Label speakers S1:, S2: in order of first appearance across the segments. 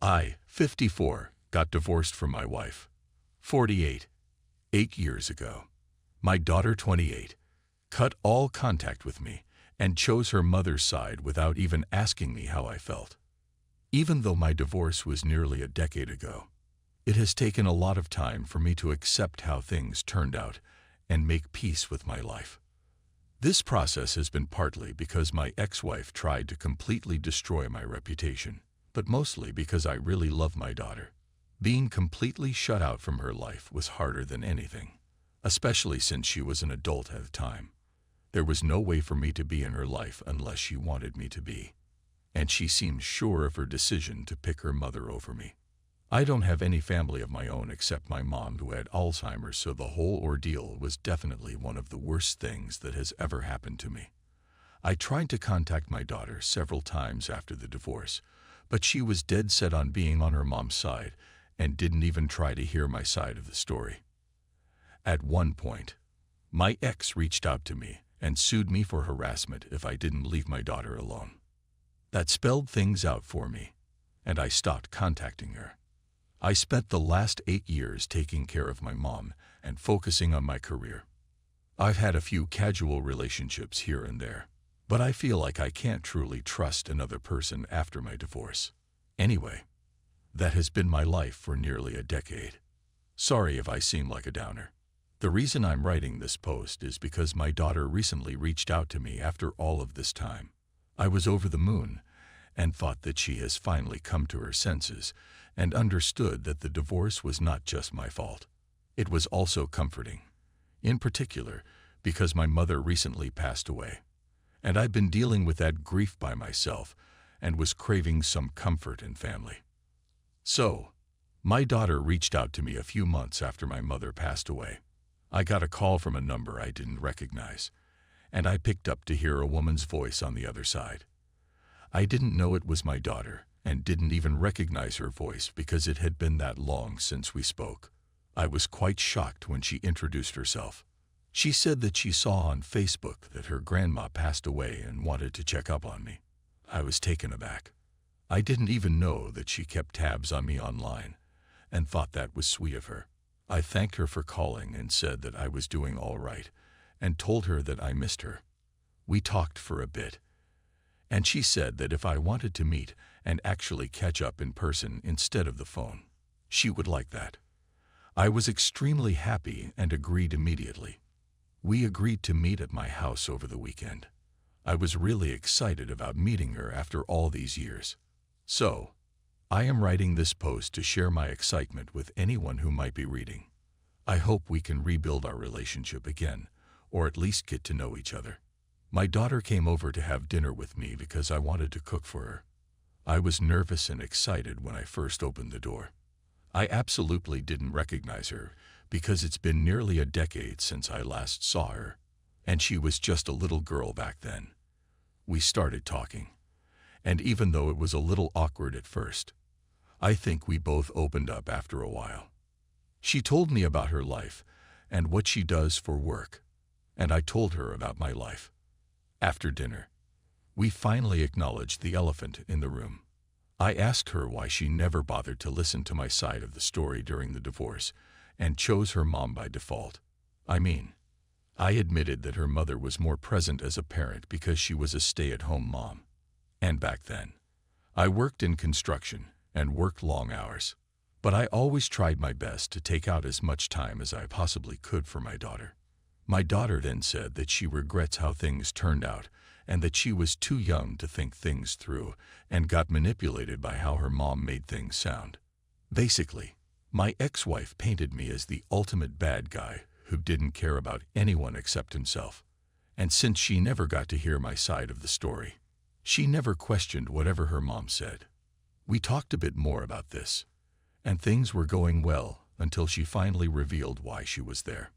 S1: I, 54, got divorced from my wife, 48, 8 years ago. My daughter, 28, cut all contact with me and chose her mother's side without even asking me how I felt. Even though my divorce was nearly a decade ago, it has taken a lot of time for me to accept how things turned out and make peace with my life. This process has been partly because my ex-wife tried to completely destroy my reputation, but mostly because I really love my daughter. Being completely shut out from her life was harder than anything, especially since she was an adult at the time. There was no way for me to be in her life unless she wanted me to be, and she seemed sure of her decision to pick her mother over me. I don't have any family of my own except my mom, who had Alzheimer's, so the whole ordeal was definitely one of the worst things that has ever happened to me. I tried to contact my daughter several times after the divorce, but she was dead set on being on her mom's side and didn't even try to hear my side of the story. At one point, my ex reached out to me and sued me for harassment if I didn't leave my daughter alone. That spelled things out for me, and I stopped contacting her. I spent the last 8 years taking care of my mom and focusing on my career. I've had a few casual relationships here and there, but I feel like I can't truly trust another person after my divorce. Anyway, that has been my life for nearly a decade. Sorry if I seem like a downer. The reason I'm writing this post is because my daughter recently reached out to me after all of this time. I was over the moon and thought that she has finally come to her senses and understood that the divorce was not just my fault. It was also comforting, in particular because my mother recently passed away, and I've been dealing with that grief by myself and was craving some comfort and family. So, my daughter reached out to me a few months after my mother passed away. I got a call from a number I didn't recognize, and I picked up to hear a woman's voice on the other side. I didn't know it was my daughter and didn't even recognize her voice because it had been that long since we spoke. I was quite shocked when she introduced herself. She said that she saw on Facebook that her grandma passed away and wanted to check up on me. I was taken aback. I didn't even know that she kept tabs on me online and thought that was sweet of her. I thanked her for calling and said that I was doing all right and told her that I missed her. We talked for a bit, and she said that if I wanted to meet and actually catch up in person instead of the phone, she would like that. I was extremely happy and agreed immediately. We agreed to meet at my house over the weekend. I was really excited about meeting her after all these years. So, I am writing this post to share my excitement with anyone who might be reading. I hope we can rebuild our relationship again, or at least get to know each other. My daughter came over to have dinner with me because I wanted to cook for her. I was nervous and excited when I first opened the door. I absolutely didn't recognize her because it's been nearly a decade since I last saw her, and she was just a little girl back then. We started talking, and even though it was a little awkward at first, I think we both opened up after a while. She told me about her life and what she does for work, and I told her about my life. After dinner, we finally acknowledged the elephant in the room. I asked her why she never bothered to listen to my side of the story during the divorce and chose her mom by default. I admitted that her mother was more present as a parent because she was a stay-at-home mom. And back then, I worked in construction and worked long hours, but I always tried my best to take out as much time as I possibly could for my daughter. My daughter then said that she regrets how things turned out and that she was too young to think things through and got manipulated by how her mom made things sound. Basically, my ex-wife painted me as the ultimate bad guy who didn't care about anyone except himself. And since she never got to hear my side of the story, she never questioned whatever her mom said. We talked a bit more about this, and things were going well until she finally revealed why she was there.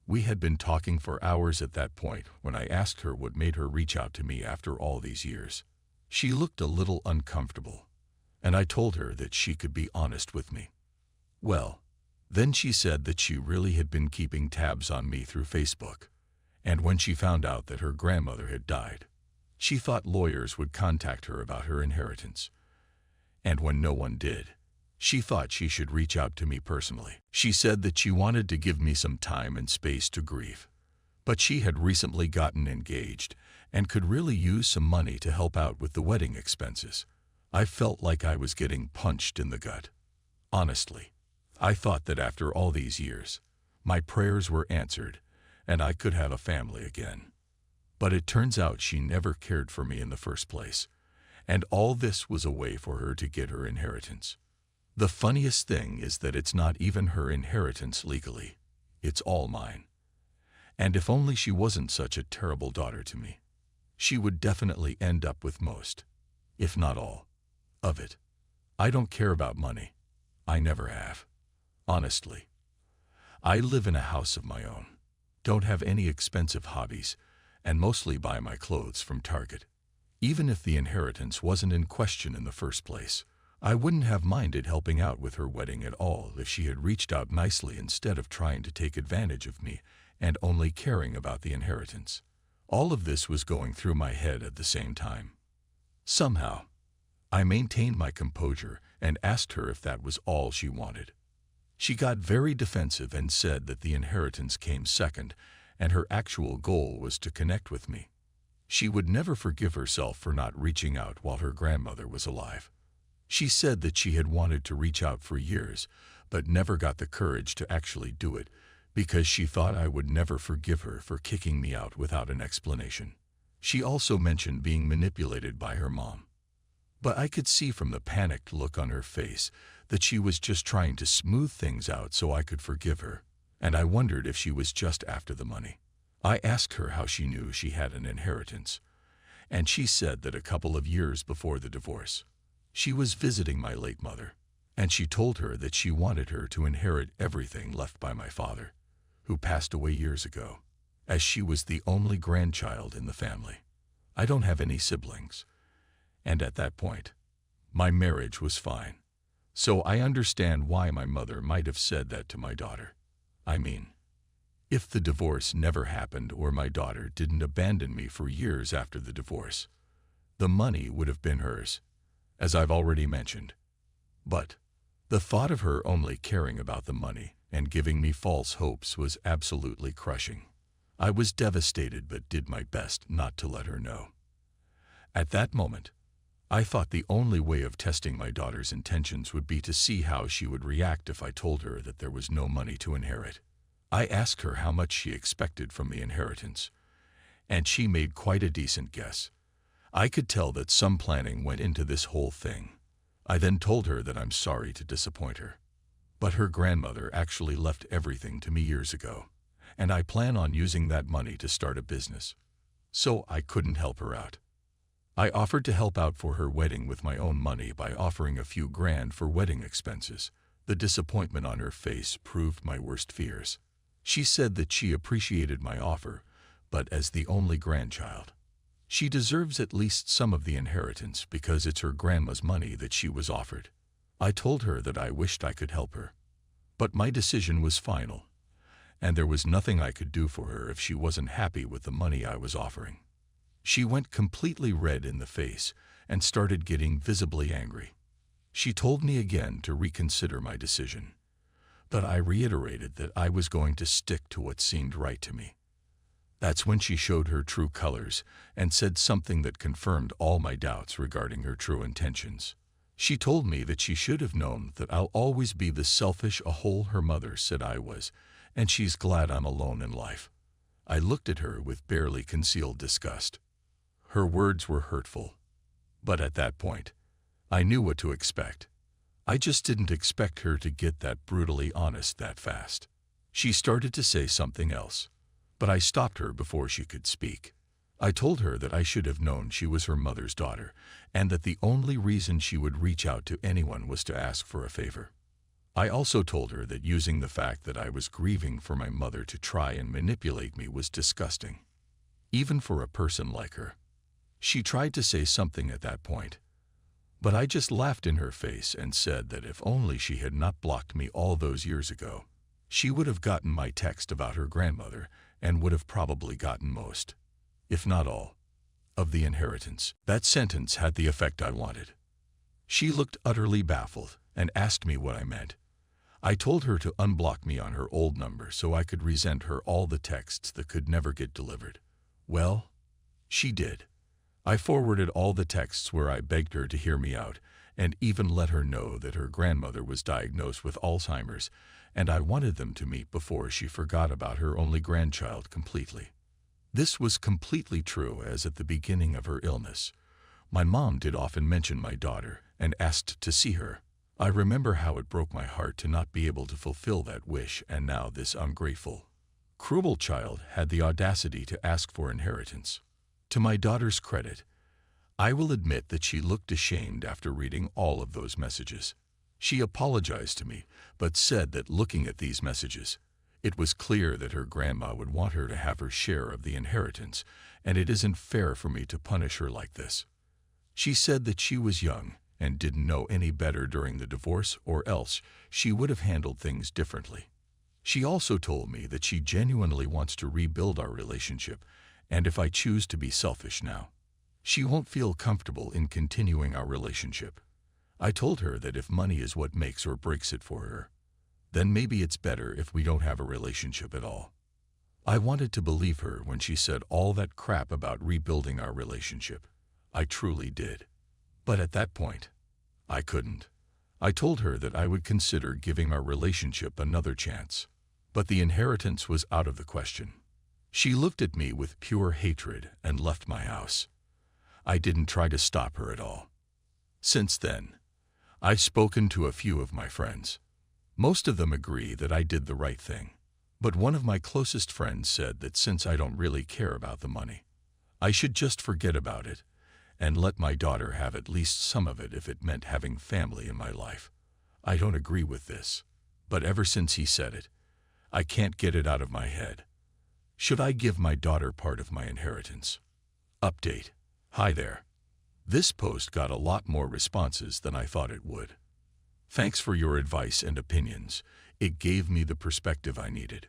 S1: We had been talking for hours at that point when I asked her what made her reach out to me after all these years. She looked a little uncomfortable, and I told her that she could be honest with me. Well, then she said that she really had been keeping tabs on me through Facebook, and when she found out that her grandmother had died, she thought lawyers would contact her about her inheritance. And when no one did, she thought she should reach out to me personally. She said that she wanted to give me some time and space to grieve, but she had recently gotten engaged and could really use some money to help out with the wedding expenses. I felt like I was getting punched in the gut. Honestly, I thought that after all these years, my prayers were answered and I could have a family again. But it turns out she never cared for me in the first place, and all this was a way for her to get her inheritance. The funniest thing is that it's not even her inheritance legally. It's all mine. And if only she wasn't such a terrible daughter to me, she would definitely end up with most, if not all, of it. I don't care about money. I never have. Honestly. I live in a house of my own, don't have any expensive hobbies, and mostly buy my clothes from Target. Even if the inheritance wasn't in question in the first place, I wouldn't have minded helping out with her wedding at all if she had reached out nicely instead of trying to take advantage of me and only caring about the inheritance. All of this was going through my head at the same time. Somehow, I maintained my composure and asked her if that was all she wanted. She got very defensive and said that the inheritance came second and her actual goal was to connect with me. She would never forgive herself for not reaching out while her grandmother was alive. She said that she had wanted to reach out for years, but never got the courage to actually do it because she thought I would never forgive her for kicking me out without an explanation. She also mentioned being manipulated by her mom. But I could see from the panicked look on her face that she was just trying to smooth things out so I could forgive her, and I wondered if she was just after the money. I asked her how she knew she had an inheritance, and she said that a couple of years before the divorce, she was visiting my late mother, and she told her that she wanted her to inherit everything left by my father, who passed away years ago, as she was the only grandchild in the family. I don't have any siblings, and at that point, my marriage was fine. So I understand why my mother might have said that to my daughter. I mean, if the divorce never happened or my daughter didn't abandon me for years after the divorce, the money would have been hers, as I've already mentioned. But the thought of her only caring about the money and giving me false hopes was absolutely crushing. I was devastated but did my best not to let her know. At that moment, I thought the only way of testing my daughter's intentions would be to see how she would react if I told her that there was no money to inherit. I asked her how much she expected from the inheritance, and she made quite a decent guess. I could tell that some planning went into this whole thing. I then told her that I'm sorry to disappoint her, but her grandmother actually left everything to me years ago, and I plan on using that money to start a business. So I couldn't help her out. I offered to help out for her wedding with my own money by offering a few grand for wedding expenses. The disappointment on her face proved my worst fears. She said that she appreciated my offer, but as the only grandchild, she deserves at least some of the inheritance because it's her grandma's money that she was offered. I told her that I wished I could help her, but my decision was final, and there was nothing I could do for her if she wasn't happy with the money I was offering. She went completely red in the face and started getting visibly angry. She told me again to reconsider my decision, but I reiterated that I was going to stick to what seemed right to me. That's when she showed her true colors and said something that confirmed all my doubts regarding her true intentions. She told me that she should have known that I'll always be the selfish a-hole her mother said I was, and she's glad I'm alone in life. I looked at her with barely concealed disgust. Her words were hurtful, but at that point, I knew what to expect. I just didn't expect her to get that brutally honest that fast. She started to say something else, but I stopped her before she could speak. I told her that I should have known she was her mother's daughter, and that the only reason she would reach out to anyone was to ask for a favor. I also told her that using the fact that I was grieving for my mother to try and manipulate me was disgusting, even for a person like her. She tried to say something at that point, but I just laughed in her face and said that if only she had not blocked me all those years ago, she would have gotten my text about her grandmother and would have probably gotten most, if not all, of the inheritance. That sentence had the effect I wanted. She looked utterly baffled and asked me what I meant. I told her to unblock me on her old number so I could resend her all the texts that could never get delivered. Well, she did. I forwarded all the texts where I begged her to hear me out and even let her know that her grandmother was diagnosed with Alzheimer's and I wanted them to meet before she forgot about her only grandchild completely. This was completely true, as at the beginning of her illness, my mom did often mention my daughter and asked to see her. I remember how it broke my heart to not be able to fulfill that wish, and now this ungrateful, cruel child had the audacity to ask for inheritance. To my daughter's credit, I will admit that she looked ashamed after reading all of those messages. She apologized to me, but said that looking at these messages, it was clear that her grandma would want her to have her share of the inheritance, and it isn't fair for me to punish her like this. She said that she was young and didn't know any better during the divorce, or else she would have handled things differently. She also told me that she genuinely wants to rebuild our relationship, and if I choose to be selfish now, she won't feel comfortable in continuing our relationship. I told her that if money is what makes or breaks it for her, then maybe it's better if we don't have a relationship at all. I wanted to believe her when she said all that crap about rebuilding our relationship. I truly did. But at that point, I couldn't. I told her that I would consider giving our relationship another chance. But the inheritance was out of the question. She looked at me with pure hatred and left my house. I didn't try to stop her at all. Since then, I've spoken to a few of my friends. Most of them agree that I did the right thing. But one of my closest friends said that since I don't really care about the money, I should just forget about it and let my daughter have at least some of it if it meant having family in my life. I don't agree with this, but ever since he said it, I can't get it out of my head. Should I give my daughter part of my inheritance? Update. Hi there. This post got a lot more responses than I thought it would. Thanks for your advice and opinions. It gave me the perspective I needed.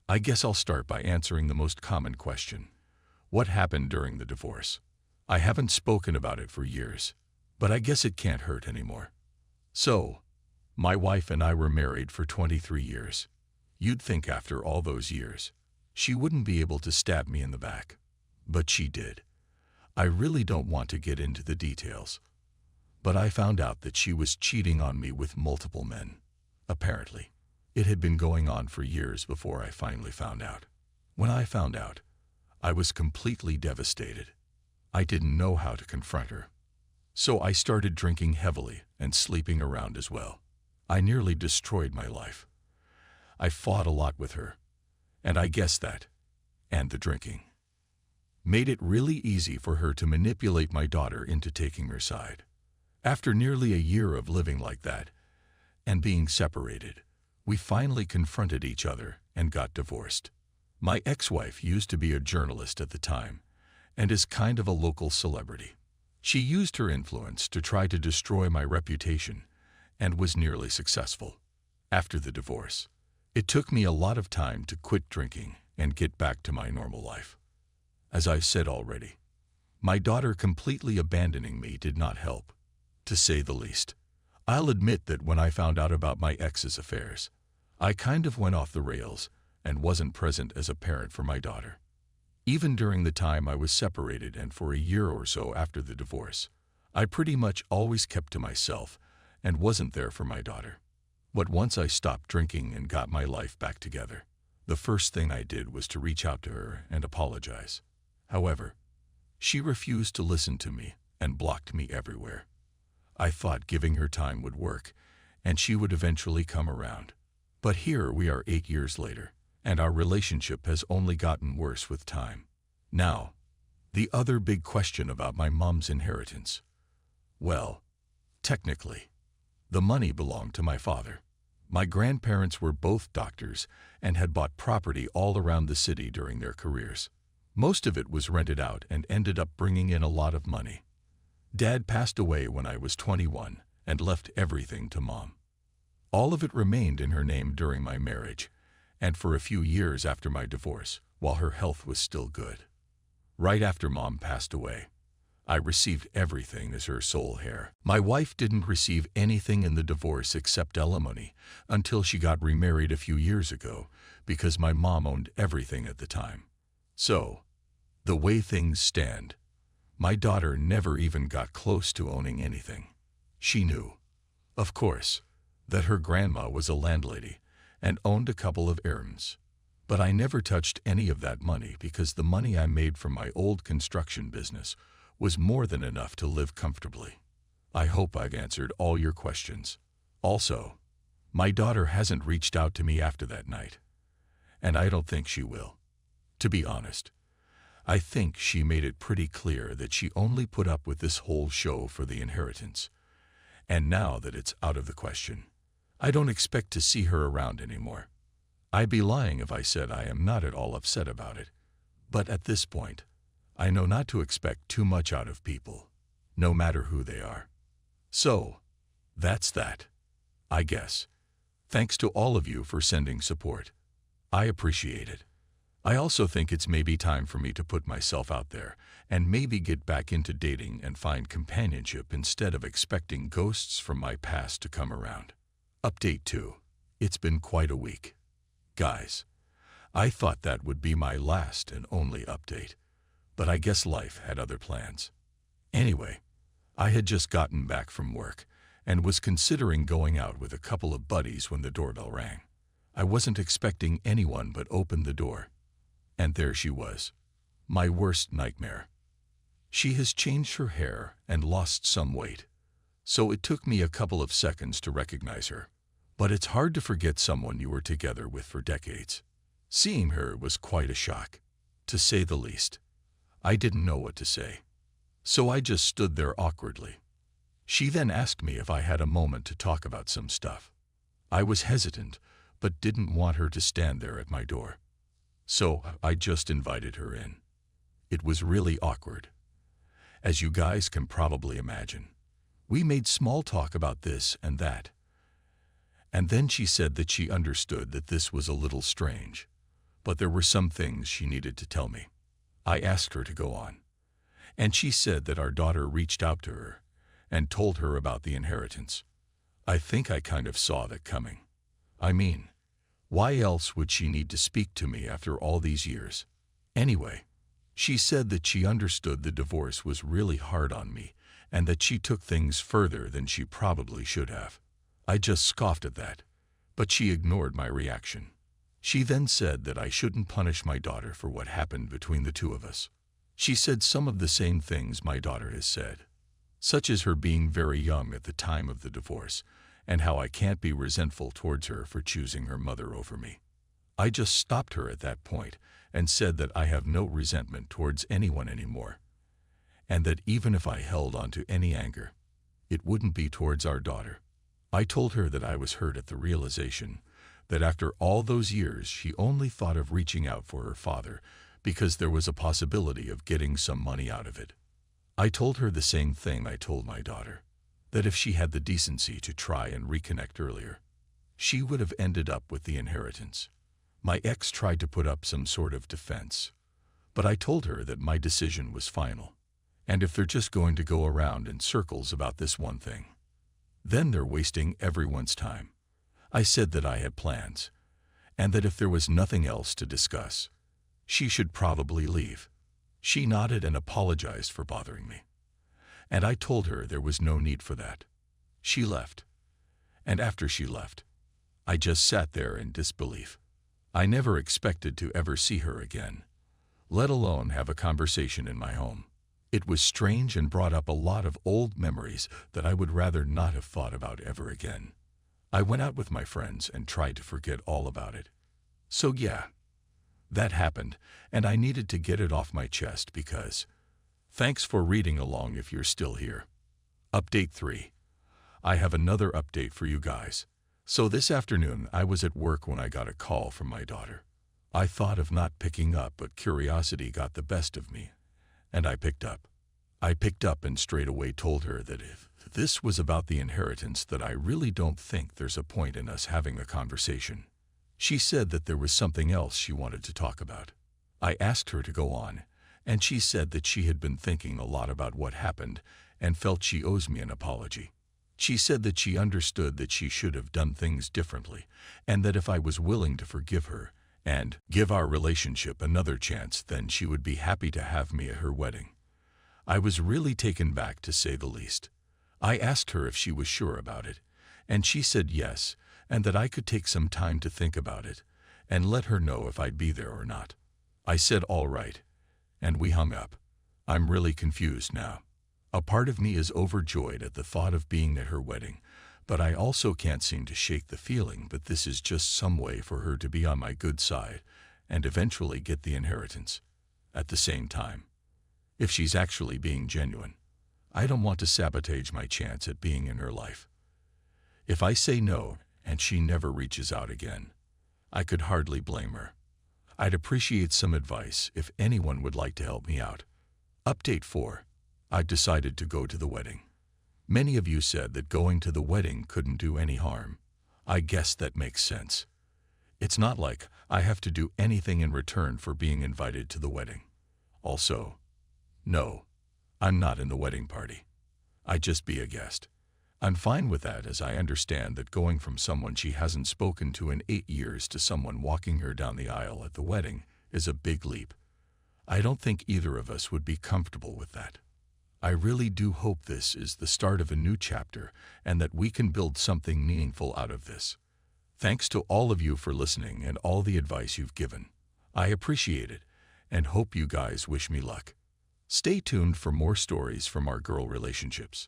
S1: I guess I'll start by answering the most common question. What happened during the divorce? I haven't spoken about it for years, but I guess it can't hurt anymore. So, my wife and I were married for 23 years. You'd think after all those years, she wouldn't be able to stab me in the back. But she did. I really don't want to get into the details, but I found out that she was cheating on me with multiple men. Apparently, it had been going on for years before I finally found out. When I found out, I was completely devastated. I didn't know how to confront her. So I started drinking heavily and sleeping around as well. I nearly destroyed my life. I fought a lot with her, and I guess that, and the drinking, made it really easy for her to manipulate my daughter into taking her side. After nearly a year of living like that, and being separated, we finally confronted each other and got divorced. My ex-wife used to be a journalist at the time, and is kind of a local celebrity. She used her influence to try to destroy my reputation, and was nearly successful. After the divorce, it took me a lot of time to quit drinking and get back to my normal life. As I've said already, my daughter completely abandoning me did not help, to say the least. I'll admit that when I found out about my ex's affairs, I kind of went off the rails and wasn't present as a parent for my daughter. Even during the time I was separated and for a year or so after the divorce, I pretty much always kept to myself and wasn't there for my daughter. But once I stopped drinking and got my life back together, the first thing I did was to reach out to her and apologize. However, she refused to listen to me and blocked me everywhere. I thought giving her time would work, and she would eventually come around. But here we are 8 years later, and our relationship has only gotten worse with time. Now, the other big question about my mom's inheritance. Well, technically, the money belonged to my father. My grandparents were both doctors and had bought property all around the city during their careers. Most of it was rented out and ended up bringing in a lot of money. Dad passed away when I was 21 and left everything to Mom. All of it remained in her name during my marriage and for a few years after my divorce, while her health was still good. Right after Mom passed away, I received everything as her sole heir. My wife didn't receive anything in the divorce except alimony until she got remarried a few years ago because my mom owned everything at the time. So, the way things stand, my daughter never even got close to owning anything. She knew, of course, that her grandma was a landlady and owned a couple of errands. But I never touched any of that money because the money I made from my old construction business was more than enough to live comfortably. I hope I've answered all your questions. Also, my daughter hasn't reached out to me after that night, and I don't think she will. To be honest, I think she made it pretty clear that she only put up with this whole show for the inheritance. And now that it's out of the question, I don't expect to see her around anymore. I'd be lying if I said I am not at all upset about it. But at this point, I know not to expect too much out of people, no matter who they are. So, that's that, I guess. Thanks to all of you for sending support. I appreciate it. I also think it's maybe time for me to put myself out there and maybe get back into dating and find companionship instead of expecting ghosts from my past to come around. Update 2. It's been quite a week. Guys, I thought that would be my last and only update, but I guess life had other plans. Anyway, I had just gotten back from work and was considering going out with a couple of buddies when the doorbell rang. I wasn't expecting anyone but opened the door. And there she was, my worst nightmare. She has changed her hair and lost some weight, so it took me a couple of seconds to recognize her. But it's hard to forget someone you were together with for decades. Seeing her was quite a shock, to say the least. I didn't know what to say, so I just stood there awkwardly. She then asked me if I had a moment to talk about some stuff. I was hesitant, but didn't want her to stand there at my door. So I just invited her in. It was really awkward. As you guys can probably imagine, we made small talk about this and that. And then she said that she understood that this was a little strange, but there were some things she needed to tell me. I asked her to go on, and she said that our daughter reached out to her and told her about the inheritance. I think I kind of saw that coming. I mean, why else would she need to speak to me after all these years? Anyway, she said that she understood the divorce was really hard on me and that she took things further than she probably should have. I just scoffed at that, but she ignored my reaction. She then said that I shouldn't punish my daughter for what happened between the two of us. She said some of the same things my daughter has said, such as her being very young at the time of the divorce, and how I can't be resentful towards her for choosing her mother over me. I just stopped her at that point and said that I have no resentment towards anyone anymore, and that even if I held on to any anger, it wouldn't be towards our daughter. I told her that I was hurt at the realization that after all those years she only thought of reaching out for her father because there was a possibility of getting some money out of it. I told her the same thing I told my daughter, that if she had the decency to try and reconnect earlier, she would have ended up with the inheritance. My ex tried to put up some sort of defense, but I told her that my decision was final, and if they're just going to go around in circles about this one thing, then they're wasting everyone's time. I said that I had plans, and that if there was nothing else to discuss, she should probably leave. She nodded and apologized for bothering me, and I told her there was no need for that. She left, and after she left, I just sat there in disbelief. I never expected to ever see her again, let alone have a conversation in my home. It was strange and brought up a lot of old memories that I would rather not have thought about ever again. I went out with my friends and tried to forget all about it. So yeah, that happened, and I needed to get it off my chest because... Thanks for reading along if you're still here. Update 3. I have another update for you guys. So this afternoon I was at work when I got a call from my daughter. I thought of not picking up, but curiosity got the best of me, and I picked up. I picked up and straight away told her that if this was about the inheritance, that I really don't think there's a point in us having a conversation. She said that there was something else she wanted to talk about. I asked her to go on, and she said that she had been thinking a lot about what happened and felt she owes me an apology. She said that she understood that she should have done things differently, and that if I was willing to forgive her and give our relationship another chance, then she would be happy to have me at her wedding. I was really taken back, to say the least. I asked her if she was sure about it, and she said yes, and that I could take some time to think about it and let her know if I'd be there or not. I said all right, and we hung up. I'm really confused now. A part of me is overjoyed at the thought of being at her wedding, but I also can't seem to shake the feeling that this is just some way for her to be on my good side and eventually get the inheritance. At the same time, if she's actually being genuine, I don't want to sabotage my chance at being in her life. If I say no and she never reaches out again, I could hardly blame her. I'd appreciate some advice if anyone would like to help me out. Update 4. I've decided to go to the wedding. Many of you said that going to the wedding couldn't do any harm. I guess that makes sense. It's not like I have to do anything in return for being invited to the wedding. Also, no, I'm not in the wedding party. I'd just be a guest. I'm fine with that, as I understand that going from someone she hasn't spoken to in 8 years to someone walking her down the aisle at the wedding is a big leap. I don't think either of us would be comfortable with that. I really do hope this is the start of a new chapter and that we can build something meaningful out of this. Thanks to all of you for listening and all the advice you've given. I appreciate it and hope you guys wish me luck. Stay tuned for more stories from our girl relationships.